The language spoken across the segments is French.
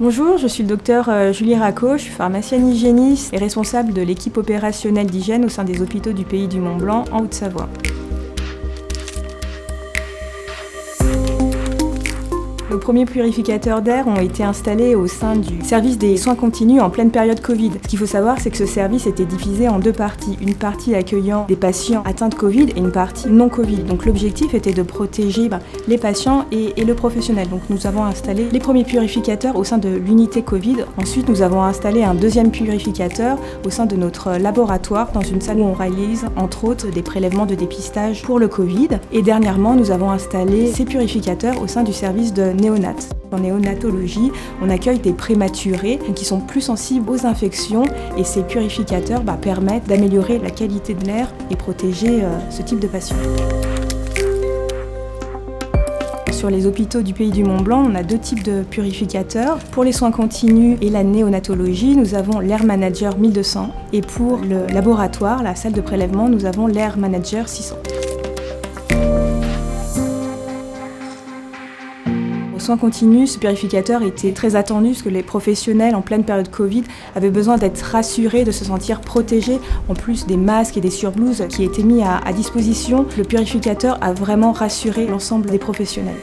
Bonjour, je suis le docteur Julie Racco, je suis pharmacienne hygiéniste et responsable de l'équipe opérationnelle d'hygiène au sein des hôpitaux du Pays du Mont-Blanc en Haute-Savoie. Nos premiers purificateurs d'air ont été installés au sein du service des soins continus en pleine période Covid. Ce qu'il faut savoir, c'est que ce service était divisé en deux parties. Une partie accueillant des patients atteints de Covid et une partie non Covid. Donc l'objectif était de protéger les patients et le professionnel. Donc nous avons installé les premiers purificateurs au sein de l'unité Covid. Ensuite, nous avons installé un deuxième purificateur au sein de notre laboratoire dans une salle où on réalise entre autres des prélèvements de dépistage pour le Covid. Et dernièrement, nous avons installé ces purificateurs au sein du service de néonat. En néonatologie, on accueille des prématurés qui sont plus sensibles aux infections et ces purificateurs permettent d'améliorer la qualité de l'air et protéger ce type de patients. Sur les hôpitaux du Pays du Mont-Blanc, on a deux types de purificateurs. Pour les soins continus et la néonatologie, nous avons l'Air Manager 1200 et pour le laboratoire, la salle de prélèvement, nous avons l'Air Manager 600. Aux soins continus, ce purificateur était très attendu parce que les professionnels en pleine période Covid avaient besoin d'être rassurés, de se sentir protégés, en plus des masques et des surblouses qui étaient mis à disposition. Le purificateur a vraiment rassuré l'ensemble des professionnels.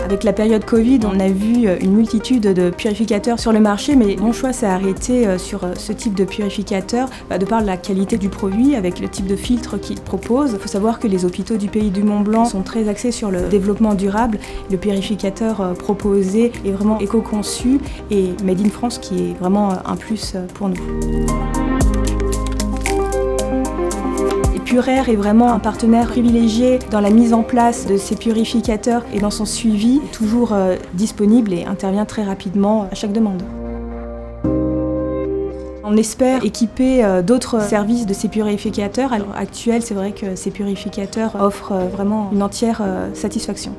Avec la période Covid, on a vu une multitude de purificateurs sur le marché, mais mon choix s'est arrêté sur ce type de purificateur de par la qualité du produit, avec le type de filtre qu'il propose. Il faut savoir que les hôpitaux du Pays du Mont-Blanc sont très axés sur le développement durable. Le purificateur proposé est vraiment éco-conçu et made in France, qui est vraiment un plus pour nous. PurAir est vraiment un partenaire privilégié dans la mise en place de ces purificateurs et dans son suivi, est toujours disponible et intervient très rapidement à chaque demande. On espère équiper d'autres services de ces purificateurs. À l'heure actuelle, c'est vrai que ces purificateurs offrent vraiment une entière satisfaction.